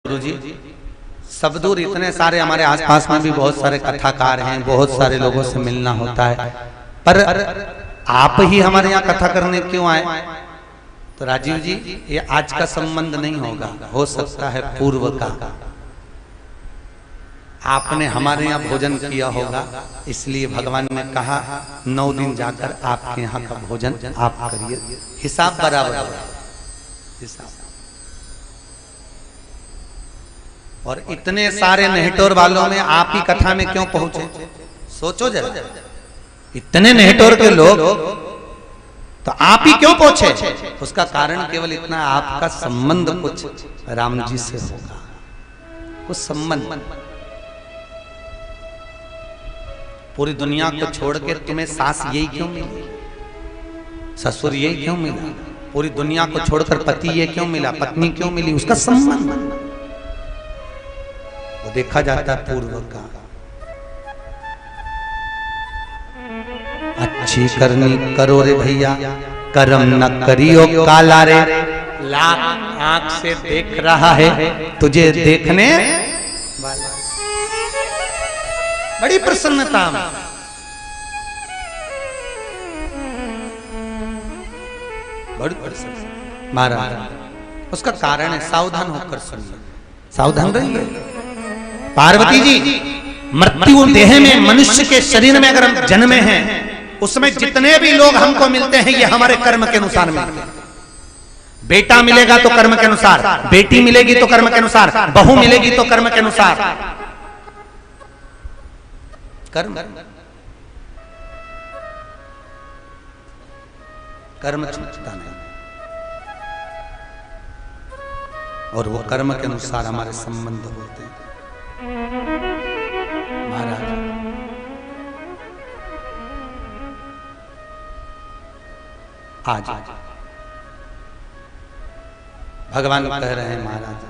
गुरुजी, सब दूर इतने सारे हमारे आसपास में भी बहुत सारे कथाकार हैं, बहुत सारे लोगों से मिलना होता है, पर आप ही हमारे यहाँ कथा करने क्यों आए? तो राजीव जी, ये आज का संबंध नहीं होगा, हो सकता है पूर्व का। आपने हमारे यहाँ भोजन किया होगा, इसलिए भगवान ने कहा 9 दिन जाकर आपके यहाँ का भोजन आप करिए, हिसाब बराबर होगा, हिसाब। और इतने सारे नेहटोर वालों में आप ही कथा में क्यों पहुंचे? सोचो जरा, इतने नेहटोर के लोग तो आप ही क्यों पहुंचे? उसका कारण केवल इतना, आपका संबंध कुछ राम जी से होगा, कुछ संबंध। पूरी दुनिया को छोड़ के तुम्हें सास यही क्यों मिली, ससुर यही क्यों मिला, पूरी दुनिया को छोड़कर पति ये क्यों मिला, पत्नी क्यों मिली? उसका संबंध वो देखा जाता है पूर्व का। अच्छी करनी करो रे भैया, कर्म न करियो काला रे, लाख आंख से देख रहा है तुझे देखने वाला। बड़ी प्रसन्नता में, बड़ी प्रसन्नता महाराज। उसका कारण है, सावधान होकर सुनिए, सावधान रहिए। पार्वती जी, मृत्यु देह में, मनुष्य के शरीर में अगर हम जन्मे हैं, उसमें जितने भी लोग हमको मिलते हैं ये हमारे कर्म के अनुसार मिलते हैं। बेटा मिलेगा तो कर्म के अनुसार, बेटी मिलेगी तो कर्म के अनुसार, बहू मिलेगी तो कर्म के अनुसार। कर्म कर्म छूटता नहीं, और वो कर्म के अनुसार हमारे संबंध होते हैं। महाराज, आज भगवान कह रहे हैं महाराज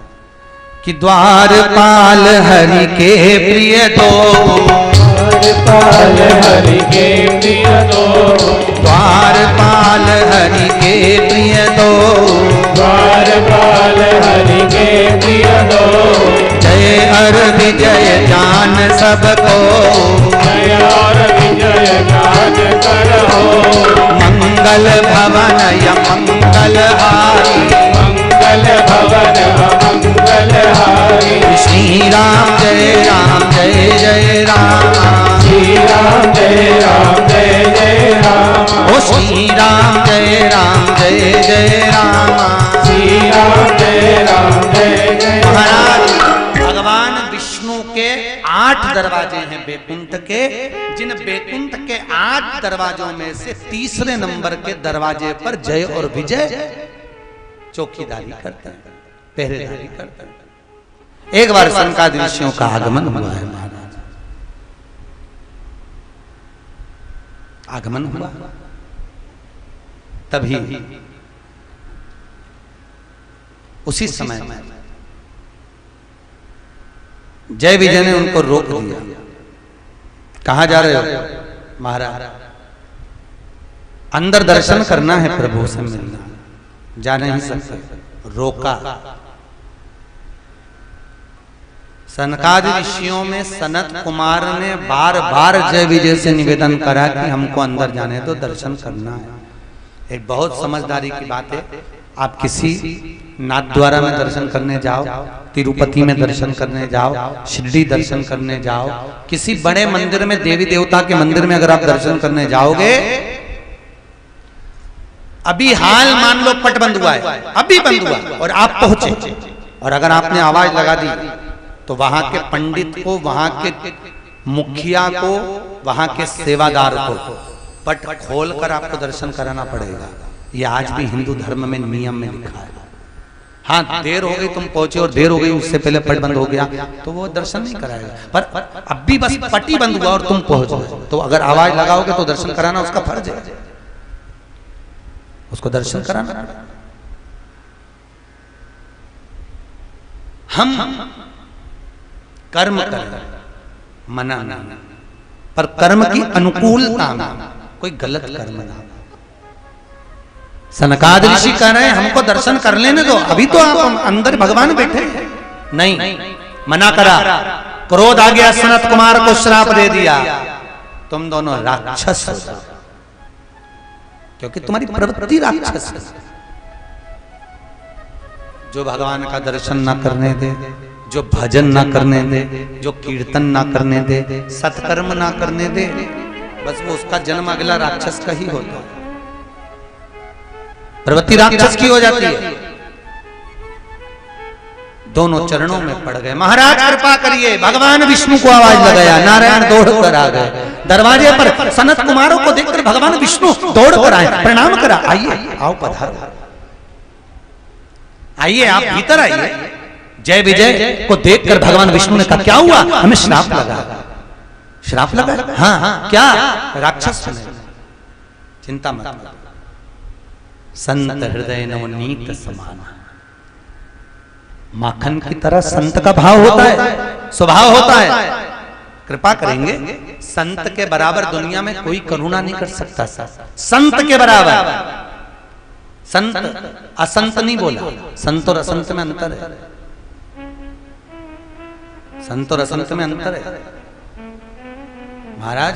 कि द्वारपाल हरि के प्रिय दो, द्वारपाल हरि के प्रिय दो, द्वारपाल हरि के प्रिय दो, द्वारपाल हरि के प्रिय दो। जय और विजय जान सबको, जय और विजय जान करो। मंगल भवन या मंगल हारी, मंगल भवन मंगल हारी। श्री राम जय राम जय जय राम, श्री राम जय राम जय जय राम। ओ श्री राम जय राम जय जय राम, श्री राम जय राम जय जय। महाराज, भगवान विष्णु के 8 दरवाजे हैं बैकुंठ के, जिन बैकुंठ के 8 दरवाजों में से तीसरे नंबर के दरवाजे पर जय और विजय चौकीदारी करते हैं, पहरेदारी करते हैं। एक बार सनकादि ऋषियों का आगमन हुआ है महाराज, आगमन हुआ, तभी उसी समय जय विजय ने उनको रोक दिया। कहां जा रहे हो महाराज? अंदर दर्शन करना है, प्रभु से मिलना, जा नहीं सकते। रोका। सनकादि ऋषियों में सनत कुमार ने बार बार जय विजय से निवेदन करा कि हमको अंदर जाने दो, दर्शन करना है। एक बहुत समझदारी की बात है, आप किसी नाथद्वारा में दर्शन करने जाओ, तिरुपति में दर्शन करने जाओ, शिरडी दर्शन करने जाओ, किसी बड़े मंदिर में, देवी देवता के मंदिर में अगर आप दर्शन करने जाओगे, अभी हाल मान लो पट बंद हुआ है, अभी बंद हुआ और आप पहुंचे, और अगर आपने आवाज लगा दी तो वहां के पंडित को, वहां के मुखिया को, वहां के सेवादार को पट खोलकर आपको दर्शन कराना पड़ेगा। ये आज भी हिंदू धर्म में नियम में लिखा है। हाँ, देर हो गई, तुम पहुंचे और देर हो गई, उससे पहले पट बंद हो गया तो वो दर्शन नहीं कराएगा। पर अब भी बस पट ही बंद हुआ और तुम पहुंच गए, तो अगर आवाज लगाओगे तो दर्शन कराना उसका फर्ज है, उसको दर्शन कराना। हम कर्म करें, मना नहीं, पर कर्म की अनुकूलता में, कोई गलत कर्म ना। सनकादि ऋषि कह रहे हैं हमको दर्शन कर लेने दो, अभी तो आप अंदर भगवान बैठे, नहीं, मना करा। क्रोध आ गया, सनत कुमार को श्राप दे दिया, तुम दोनों राक्षस हो जाओ, क्योंकि तुम्हारी प्रवृत्ति राक्षस है। जो भगवान का दर्शन ना करने दे, जो भजन ना करने दे, जो कीर्तन ना करने दे, सत्कर्म ना करने दे, बस वो उसका जन्म अगला राक्षस का ही होता है। प्रवृत्ति राक्षस की हो जाती है। दोनों चरणों में पड़ गए। महाराज कृपा करिए। भगवान विष्णु को आवाज लगाया, नारायण दौड़ कर आ गए। दरवाजे पर सनत कुमारों को देखकर भगवान विष्णु दौड़ कर आए, प्रणाम करा। आइए, आओ पधारो, आइए आप भीतर आइए। जय विजय को देखकर भगवान विष्णु ने कहा, क्या हुआ? हमें श्राप लगा। श्राप लगा? हाँ हाँ, क्या? राक्षस ने। चिंता मत करो, संत हृदय नवनीत समान। माखन की तरह संत का भाव होता है, स्वभाव होता है। कृपा करेंगे, संत के बराबर दुनिया में कोई करुणा नहीं कर सकता। संत के बराबर। संत असंत नहीं बोला, संत और असंत में अंतर है। संत और असंत में अंतर है। महाराज,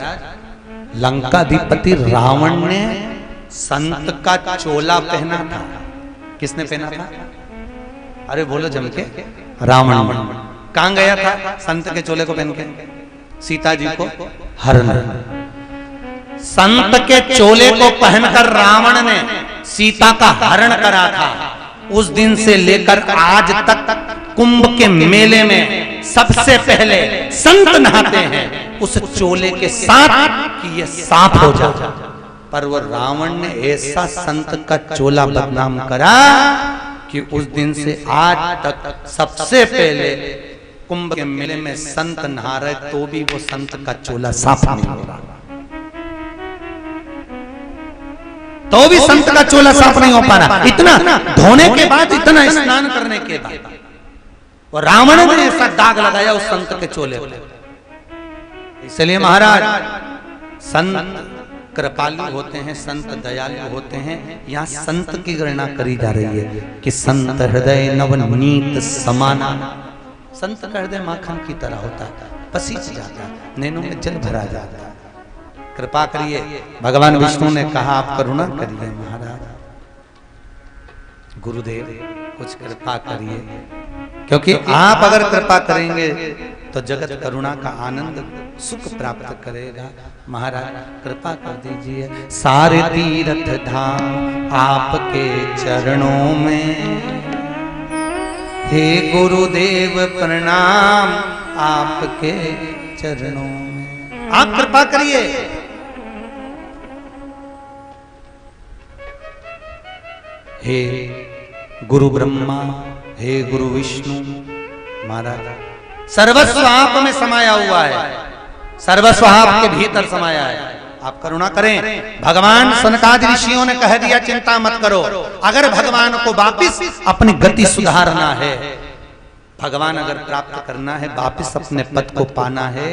लंकाधिपति रावण ने संत का चोला पहना था। किसने पहना था? अरे बोलो जम के। रावण। कहां गया था संत के चोले को पहन के? सीता जी को हरण। संत के चोले को पहनकर रावण ने सीता का हरण करा था। उस दिन से लेकर आज तक कुंभ के मेले में सबसे पहले संत नहाते हैं उस चोले के साथ कि ये साफ हो जाए। पर वो रावण ने ऐसा संत का चोला बदनाम करा कि उस दिन से आज तक सबसे पहले कुंभ के मेले में संत नहा रहे तो भी वो संत का चोला साफ नहीं हो रहा, तो भी संत का चोला साफ नहीं हो पा रहा। इतना धोने के बाद, इतना स्नान करने के बाद, और रावण ने ऐसा दाग लगाया उस संत के चोले पर। इसलिए महाराज, संत कृपालु होते हैं, संत दयालु होते हैं। यहाँ संत की गणना करी जा रही है कि संत हृदय नवनीत समाना। संत का हृदय माखन की तरह होता है, पसीज जाता है, नैनों में जल भरा जाता है। कृपा करिए। भगवान विष्णु ने कहा, आप करुणा करिए महाराज, गुरुदेव कुछ कृपा करिए, क्योंकि आप अगर कृपा करेंगे तो जगत करुणा का आनंद सुख प्राप्त करेगा। महाराज कृपा कर दीजिए। सारे तीर्थ धाम आपके चरणों में, हे गुरुदेव प्रणाम आपके चरणों में। आप कृपा करिए। हे गुरु ब्रह्मा, हे गुरु विष्णु। महाराज सर्वस्व आप में समाया हुआ है, सर्वस्व आपके भीतर समाया है। आप करुणा करें। भगवान सनकादि ऋषियों ने कह दिया, चिंता मत करो। अगर भगवान को वापिस अपनी गति सुधारना है, भगवान अगर प्राप्त करना है, वापिस अपने पद को पाना है,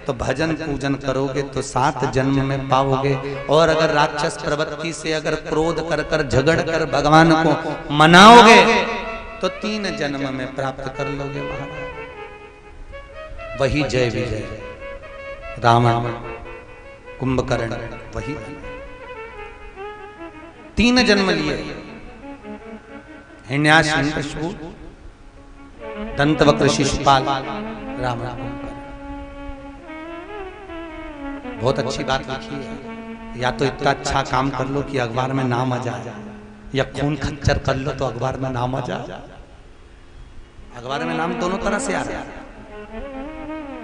तो भजन पूजन करोगे तो 7 जन्म में पाओगे। और अगर राक्षस प्रवृत्ति से अगर क्रोध कर कर झगड़ कर भगवान को मनाओगे तो 3 जन्म में प्राप्त कर लोगे। महाराज वही जय विजय, रावण, कुंभकर्ण, वही 3 जन्म लिए। हिरण्याकशिपु, दंतवक्र शिशुपाल, रावण। बहुत अच्छी बात लिखी है। या तो इतना अच्छा काम कर लो कि अखबार में नाम आ जाए, या खून खच्चर कर लो तो अखबार में नाम आ जाए। अखबार में नाम दोनों तरह से आ रहा है,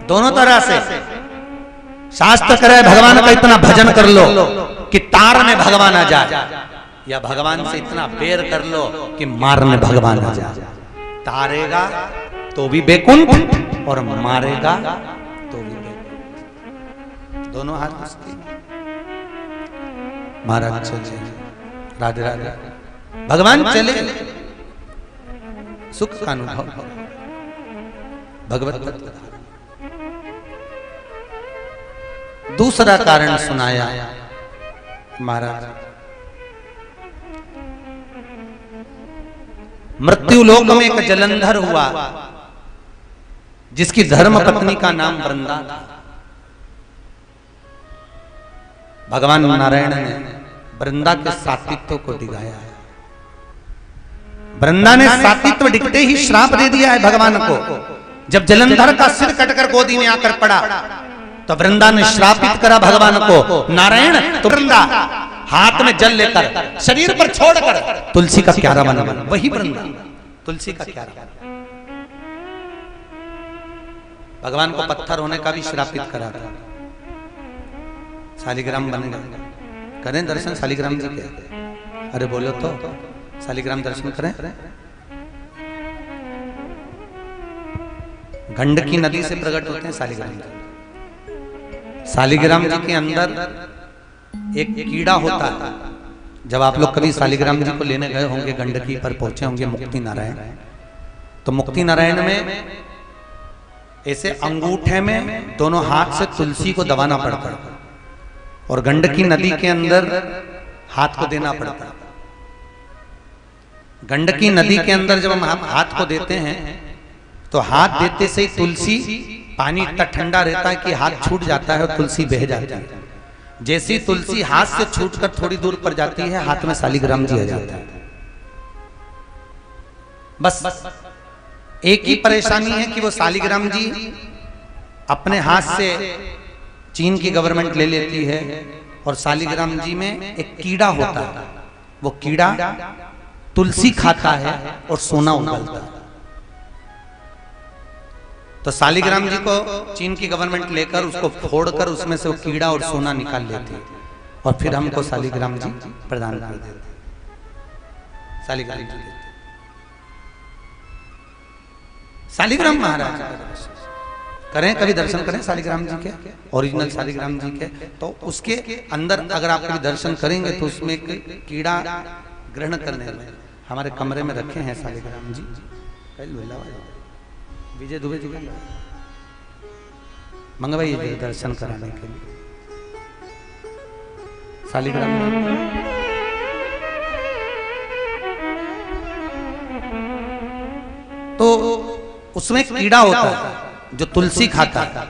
दोनों तरह से। शास्त्र करे भगवान का इतना भजन कर लो कि तारने भगवान आ जाए, या भगवान से इतना बेर कर लो कि मारने भगवान आ जाए। तारेगा तो भी बेकुंठ और मारेगा तो भी बेकुंठ, दोनों हाथ उसके। महाराज चले, राधे राधे। भगवान चले, सुख का अनुभव, भगवत तत्व। दूसरा कारण सुनाया महाराज। मृत्यु लोक में एक जलंधर हुआ, जिसकी धर्म पत्नी का नाम वृंदा था। भगवान नारायण ने वृंदा के सात्वित्व को दिखाया है। वृंदा ने सात्वित्व दिखते ही श्राप दे दिया है भगवान को। जब जलंधर का सिर कटकर गोदी में आकर पड़ा तो वृंदा ने श्रापित करा भगवान को, नारायण तो वृंदा हाथ में जल लेकर शरीर पर छोड़कर तुलसी का क्यारा बना। वही वृंदा तुलसी का क्यारा। भगवान को पत्थर होने का भी श्रापित करा था। शालिग्राम बन गए। करें दर्शन शालिग्राम जी के? अरे बोलो तो शालिग्राम दर्शन करें। गंडकी नदी से प्रकट होते हैं शालिग्राम जी। शालिग्राम जी के अंदर एक कीड़ा होता है। जब आप लोग कभी शालिग्राम जी को लेने गए होंगे, गंडकी पर पहुंचे होंगे मुक्ति नारायण, तो मुक्ति नारायण में ऐसे अंगूठे में दोनों हाथ से तुलसी को दबाना पड़ता है और गंडकी नदी के अंदर हाथ को देना पड़ता है। गंडकी नदी के अंदर जब हम हाथ को देते हैं तो हाथ देते से ही तुलसी, पानी इतना ठंडा रहता है कि हाथ छूट जाता है और तुलसी बह जाती है। जैसी तुलसी हाथ से छूटकर थोड़ी दूर पर जाती है, हाथ में शालिग्राम जी आ जाता है। बस एक ही परेशानी है कि वो शालिग्राम जी अपने हाथ से चीन की गवर्नमेंट ले लेती है और शालिग्राम जी में एक कीड़ा होता है। वो कीड़ा तुलसी खाता है और सोना उगलता है। तो शालिग्राम जी को चीन की गवर्नमेंट लेकर उसको फोड़कर उसमें से वो कीड़ा और सोना निकाल लेती है और फिर हमको शालिग्राम जी प्रदान कर देते। शालिग्राम जी देते। शालिग्राम महाराज करें, कभी दर्शन करें शालिग्राम जी के, ओरिजिनल शालिग्राम जी के। तो उसके अंदर अगर आप कभी दर्शन करेंगे तो उसमें एक कीड़ा ग्रहण करने में हमारे कमरे में रखे हैं शालिग्राम जी। विजय दुबे जी मंगवाइए दर्शन कराने के लिए शालिग्राम। तो उसमें कीड़ा होता है जो तुलसी खाता है,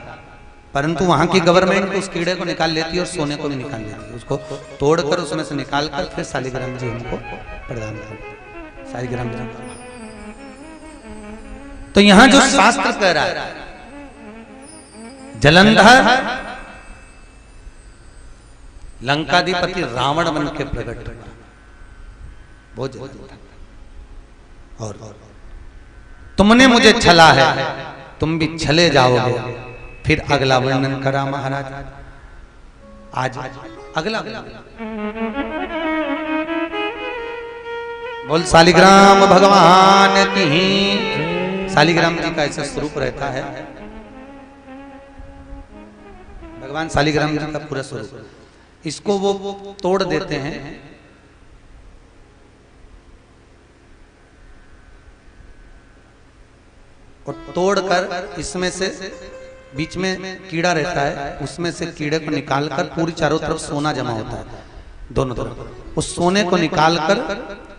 परंतु वहां की गवर्नमेंट उस कीड़े को निकाल लेती है और सोने को भी निकाल लेती है। उसको तोड़कर उसमें से निकालकर फिर शालिग्राम जी हमको प्रदान करते हैं। शालिग्राम जी तो यहां जो शास्त्र कह रहा है, जलंधर लंकाधिपति रावण बन के प्रकट हुआ, बहुत और तुमने मुझे छला है, तुम भी छले जाओगे। फिर अगला वर्णन करा महाराज। आज अगला बोल शालिग्राम भगवान की। शालिग्राम जी का ऐसा स्वरूप रहता है। भगवान शालिग्राम जी का पूरा स्वरूप, इसको वो तोड़ देते हैं। और तोड़कर इसमें से बीच में कीड़ा रहता है, उसमें से कीड़े को निकालकर पूरी चारों तरफ सोना जमा होता है, दोनों तरफ। उस सोने को निकालकर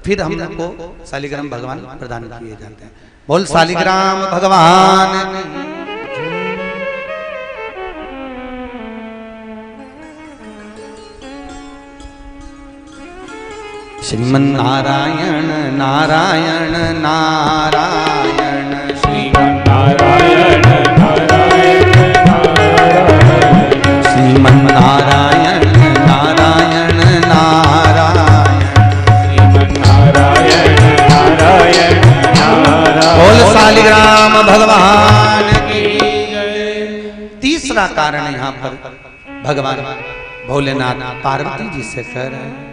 फिर हम लोग को शालिग्राम भगवान प्रदान किए जाते हैं। बोल शालिग्राम भगवान। श्रीमन नारायण नारायण नारायण, श्रीमन नारायण नारायण नारायण, श्रीमन नारायण नारायण नारायण, श्रीमन नारायण नारायण नारायण। बोल शालिग्राम भगवान की जय। तीसरा कारण यहाँ पर भगवान भोलेनाथ पार्वती जी से कह रहे हैं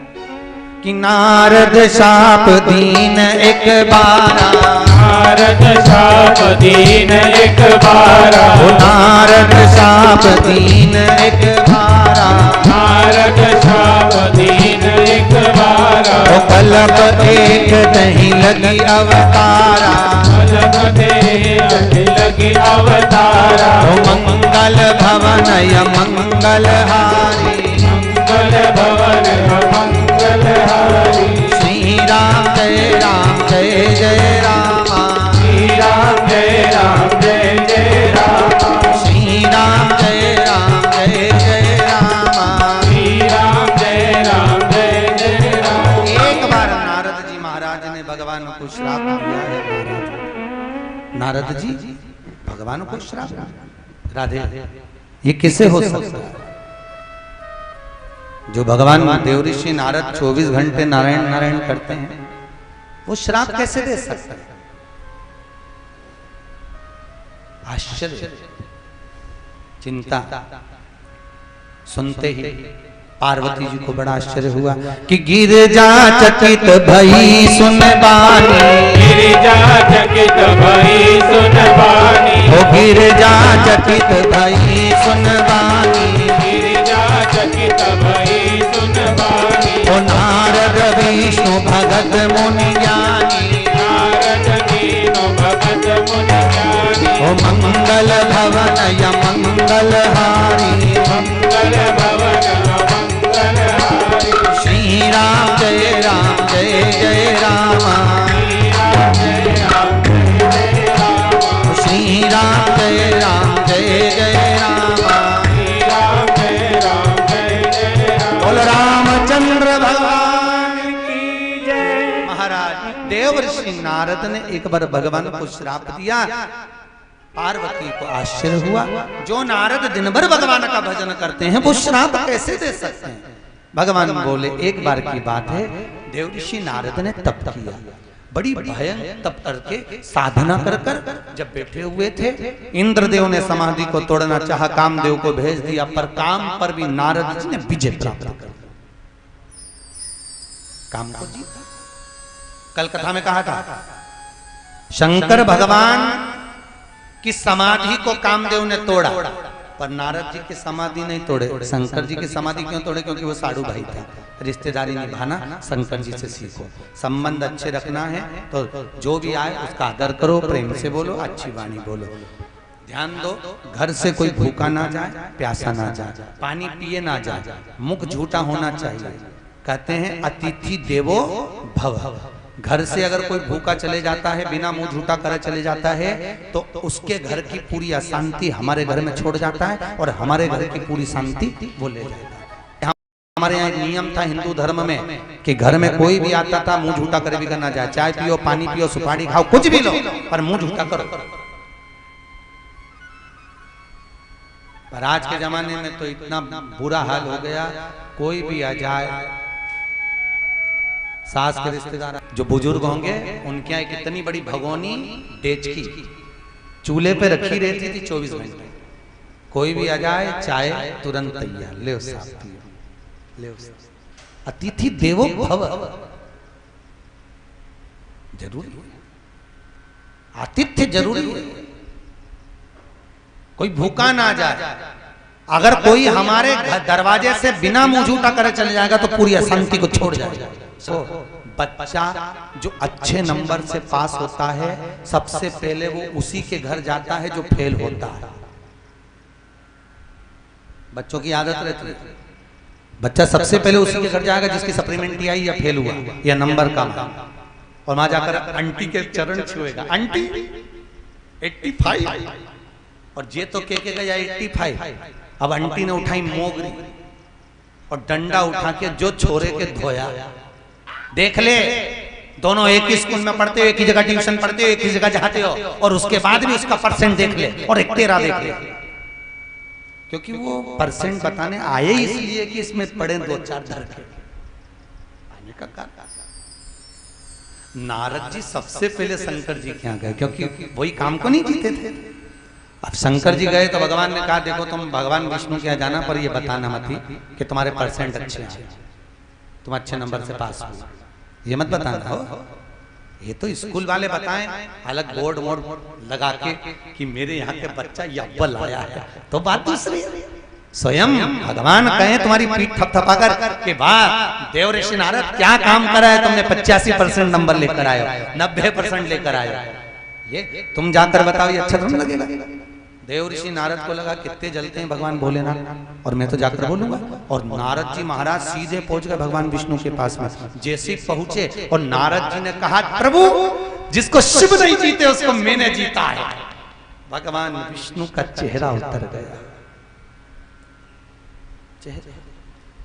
कि नारद शाप दीन एक बारा, नारद शाप दीन एक बारा, नारद शाप दीन एक बारा, नारद शाप दीन एक बारा। कलप एक दही लगी अवतारा, कलप एक लगी अवतारा। मंगल भवन य मंगल हारी, मंगल भवन मंगल हारी। श्री राम जय जय रामा, श्री राम जय जय नारद जी भगवान को श्राप, राधे ये किसे हो सकता है? जो भगवान देवऋषि नारद 24 घंटे नारायण नारायण करते हैं, वो श्राप कैसे दे सकता है? आश्चर्य, चिंता। सुनते ही पार्वती जी को बड़ा आश्चर्य हुआ कि गिरजा चकित भई सुन बानी, गिरिजा चकित भई सुन बानी, हो गिरजा चकित भई सुन बानी, गिरिजा चकित भई सुन बानी, हो नारद विष्णु भगत मुनि ज्ञानी, नारद वीनु भगत मुनि ज्ञानी, हो मंगल भवन य मंगल हारी, मंगल भवन मंगल हारी, श्री राम जय राम जय जय राम, जय राम जय राम, श्री राम जय राम जय जय राम, श्री राम जय राम जय जय राम। बोल रामचंद्र भगवान की जय। महाराज देवर्षि नारद ने एक बार भगवान को श्राप दिया। पार्वती को आश्चर्य हुआ, जो नारद दिन भर भगवान का भजन करते हैं वो श्राप कैसे दे सकते हैं? भगवान बोले, एक बार की बात है, देवर्षि नारद ने तप किया, बड़ी भयंकर तप करके साधना कर कर जब बैठे हुए थे, इंद्रदेव ने समाधि को तोड़ना चाहा, कामदेव को भेज दिया, पर काम पर भी नारद जी ने विजय प्राप्त कर काम को जीता। कल कथा में कहा था, शंकर भगवान की समाधि को कामदेव ने तोड़ा, पर नारद जी की समाधि नहीं तोड़े। शंकर जी की समाधि क्यों तोड़े? क्योंकि वो साधु भाई था। रिश्तेदारी निभाना शंकर जी से सीखो, संबंध अच्छे रखना है तो जो भी आए उसका आदर करो, प्रेम से बोलो, अच्छी वाणी बोलो। ध्यान दो, घर से कोई भूखा ना जाए, प्यासा ना जाए, पानी पिए ना जाए, मुख झूठा होना चाहिए। कहते हैं अतिथि देवो भव। घर से अगर कोई भूखा चले जाता है, बिना मुंह झूठा करे चले जाता है, तो उसके घर की पूरी अशांति हमारे घर में छोड़ जाता है और हमारे घर की पूरी शांति वो ले जाता है। हमारे यहाँ एक नियम था हिंदू धर्म में कि घर में कोई भी आता था, मुंह झूठा करे भी करना जाए, चाय पियो, पानी पियो, सुपारी खाओ, कुछ भी लो, पर मुंह झूठा करो। पर आज के जमाने में तो इतना बुरा हाल हो गया, कोई भी आ जाए, सास के रिश्तेदार जो बुजुर्ग होंगे, उनके यहाँ कितनी बड़ी भगोनी डेचकी चूल्हे पे रखी रहती थी 24 घंटे, कोई भी आ जाए चाय तुरंत तैयार, ले साहब पियो, ले। अतिथि देवो भव, जरूरी है, आतिथ्य जरूरी है। कोई भूखा ना जाए। अगर कोई हमारे दरवाजे से बिना मुंह झूठा करे चले जाएगा तो पूरी अशांति को छोड़ जाएगा। तो बच्चा जो अच्छे नंबर से पास होता है, सबसे पहले वो उसी के घर जाता है जो फेल होता है। बच्चों की आदत रहती है, बच्चा सबसे पहले उसी के घर जाएगा जिसकी सप्लीमेंट्री आई या फेल हुआ या नंबर कम, और वहां जाकर आंटी के चरण छुएगा, आंटी 85, और जे तो के गया 85। अब आंटी ने उठाई मोगरी और डंडा उठा के जो छोरे के धोया। देख ले, दोनों एक ही स्कूल में पढ़ते हो, एक ही जगह ट्यूशन पढ़ते हो, एक ही जगह जाते हो, और उसके बाद भी उसका परसेंट देख ले और एक तेरा देख ले, क्योंकि वो परसेंट बताने आए इसलिए कि इसमें पढ़े 2-4 धर के आने का कारण। नारद जी सबसे पहले शंकर जी के यहाँ गए, क्योंकि वही काम को नहीं जीते थे। अब शंकर जी गए तो भगवान ने कहा, देखो तुम भगवान विष्णु के यहाँ जाना, पर ये बताना मत ही कि तुम्हारे परसेंट अच्छे हैं, तुम अच्छे नंबर से पास हो, ये मत बताना हो। ये तो स्कूल वाले बताएं, अलग बोर्ड वोर्ड लगा के कि मेरे यहाँ के बच्चा अव्वल आया है, तो बात दूसरी है। स्वयं भगवान कहें तुम्हारी पीठ थपथपाकर के बाद, देवर्षि नारद क्या काम करा है तुमने, 85% नंबर लेकर आए, 90% लेकर आए, ये तुम जाकर बताओ, ये अच्छा तुम लगेगा? देवर्षि नारद को लगा कितने जलते हैं भगवान भोलेनाथ, और मैं तो जाकर बोलूंगा। और नारद जी महाराज सीधे पहुंच गए भगवान विष्णु के पास में। जैसे पहुंचे और नारद जी ने कहा, प्रभु जिसको शिव नहीं जीते उसको मैंने जीता है। भगवान विष्णु का चेहरा उतर गया,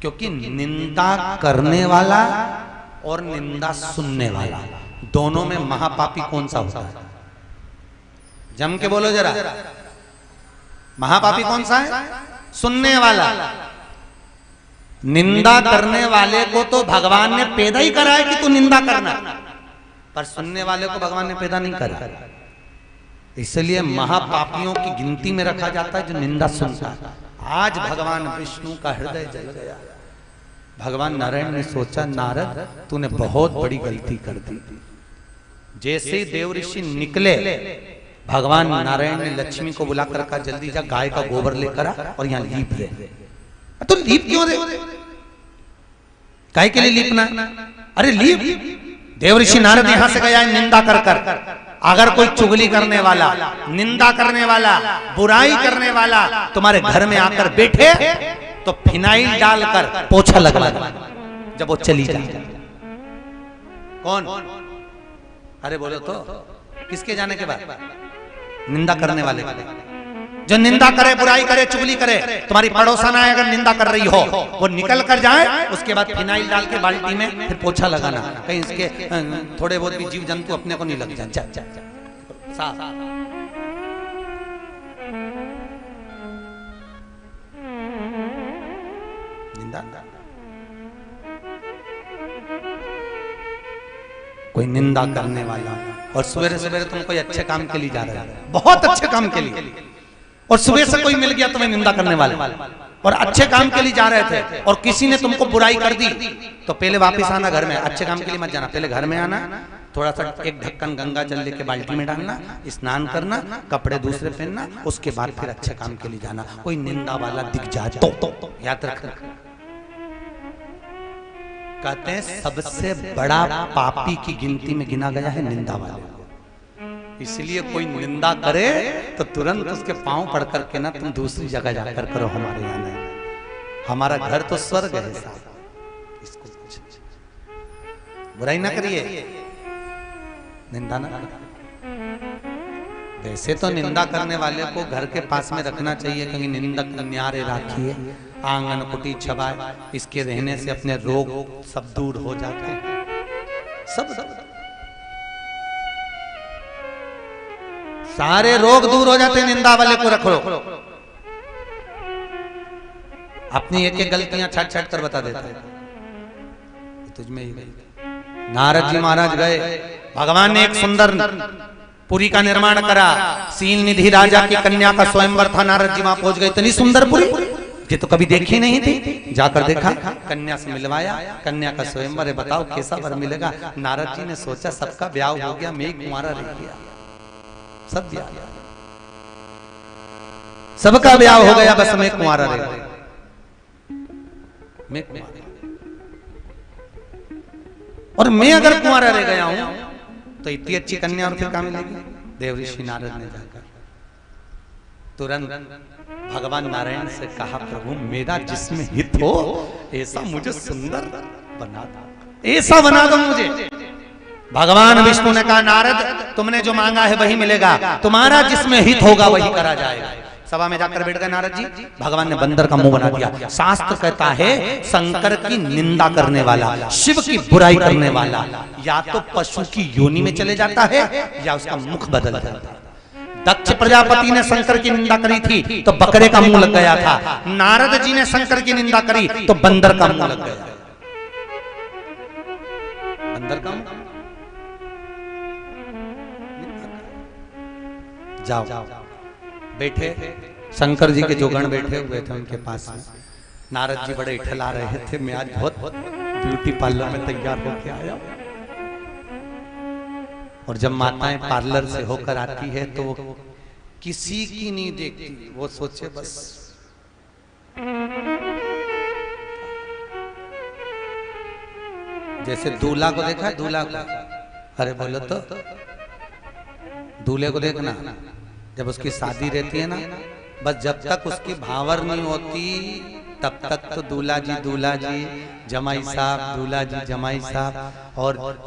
क्योंकि निंदा करने वाला और निंदा सुनने वाला दोनों में महापापी कौन सा होता है? जम के बोलो जरा, महापापी कौन सा है? सुनने वाला। निंदा करने वाले को तो भगवान ने पैदा ही करा है कि तू निंदा करना, पर सुनने वाले को भगवान ने पैदा नहीं करा। इसलिए महापापियों की गिनती में रखा जाता है जो निंदा सुनता है। आज भगवान विष्णु का हृदय जल गया। भगवान नारायण ने सोचा, नारद तूने बहुत बड़ी गलती कर दी। जैसे देव ऋषि निकले, भगवान नारायण ने लक्ष्मी को बुलाकर कहा, जल्दी जा गाय का गोबर लेकर आ और यहाँ लीप दे। तो लीप क्यों दे? गाय के लिए लीपना? अरे लीप। देव ऋषि नारद यहां से गया निंदा कर कर। अगर कोई चुगली करने वाला, निंदा करने वाला, बुराई करने वाला तुम्हारे घर में आकर बैठे तो फिनाइल डालकर पोछा लगवा जब वो चली जाए। कौन? अरे बोलो तो, किसके जाने के बाद? निंदा करने वाले। जो निंदा करे, बुराई करे, चुगली करे, तुम्हारी पड़ोसन आए अगर निंदा कर रही हो, वो निकल कर जाए, उसके बाद फिनाइल डाल के बाल्टी में फिर पोछा लगाना, कहीं इसके थोड़े बहुत भी जीव जंतु अपने को नहीं लग जाए। जा, जा, जा। निंदा कोई निंदा करने वाला, और सवेरे सवेरे तुम कोई अच्छे काम के लिए जा रहे हो, बहुत अच्छे काम के लिए, और सुबह से कोई मिल गया तुम्हें निंदा करने वाला, और अच्छे काम के लिए जा रहे थे और किसी ने तुमको बुराई कर दी, तो पहले वापस आना घर में। अच्छे काम के लिए मत जाना, पहले घर में आना, थोड़ा सा एक ढक्कन गंगा जल लेके बाल्टी में डालना, स्नान करना, कपड़े दूसरे पहनना, उसके बाद फिर अच्छे काम के लिए जाना। कोई निंदा वाला दिख जाए तो याद रखना। कहते हैं सबसे बड़ा पापी की गिनती में गिना गया है निंदा वाला। इसलिए कोई निंदा करे तो तुरंत उसके पांव पड़ करके ना तुम दूसरी जगह जाकर करो, हमारे यहाँ नहीं। हमारा घर तो स्वर्ग है साहब, इसको बुराई ना करिए, निंदा ना करिए। वैसे तो निंदा करने वाले को घर के पास में रखना चाहिए, क्योंकि निंदक न्यारे राखिए, आंगन कुटी छबाए, इसके रहने से अपने रोग सब दूर हो जाते हैं। सब सारे रोग दूर हो जाते हैं, निंदा वाले को रखो। अपनी एक एक गलतियां छट छट कर बता देता है, तुझमें ही गई। नारद जी महाराज गए, भगवान ने एक सुंदर पुरी का निर्माण करा। सील निधि राजा की कन्या का स्वयंवर था, नारद जी वहां पहुंच गए। इतनी सुंदर पुरी ये तो कभी देखी नहीं थी। जाकर देखा, कन्या से मिलवाया, कन्या का स्वयंवर है, बताओ कैसा वर मिलेगा। नारद जी ने सोचा सबका ब्याह हो गया, मैं कुंवारा रह गया। सब ब्याह, सबका ब्याह हो गया, बस मैं कुंवारा रह गया। मैं कुंवारा, और मैं अगर कुंवारा रह गया हूं तो इतनी अच्छी कन्या और फिर कहां मिलेगी? देव ऋषि नारद ने जाकर तुरंत भगवान नारायण से कहा, प्रभु मेरा जिसमें हित हो ऐसा मुझे सुंदर बना दो, ऐसा बना दो मुझे। भगवान विष्णु ने कहा, नारद तुमने जो मांगा है वही मिलेगा, तुम्हारा जिसमें हित होगा वही करा जाएगा। सभा में जाकर बैठ गए नारद जी। भगवान ने बंदर का मुंह बना दिया। शास्त्र कहता है शंकर की निंदा करने वाला, शिव की बुराई करने वाला या तो पशु की योनि में चले जाता है या उसका मुख बदल जाता है। दक्ष प्रजापति ने शंकर की निंदा करी थी तो बकरे का मुंह लग गया था। नारद जी ने शंकर की निंदा करी तो बंदर का मुंह लग गया। बंदर का मुंह, जाओ बैठे। शंकर जी के जो गण बैठे हुए थे उनके पास में नारद जी बड़े इठला रहे थे, मैं आज बहुत ब्यूटी पार्लर में तैयार होके आया। और जब माताएं पार्लर से होकर आती है तो वो किसी की नहीं देखती, वो सोचे बस जैसे दूल्हा को देखा, दूल्हा को, अरे बोलो तो दूल्हे को देखना, जब उसकी शादी रहती है ना, बस जब तक उसकी भावर नहीं होती तब तक तो दूल्हा जी जमाई साहब, दूल्हा जी जमाई साहब, और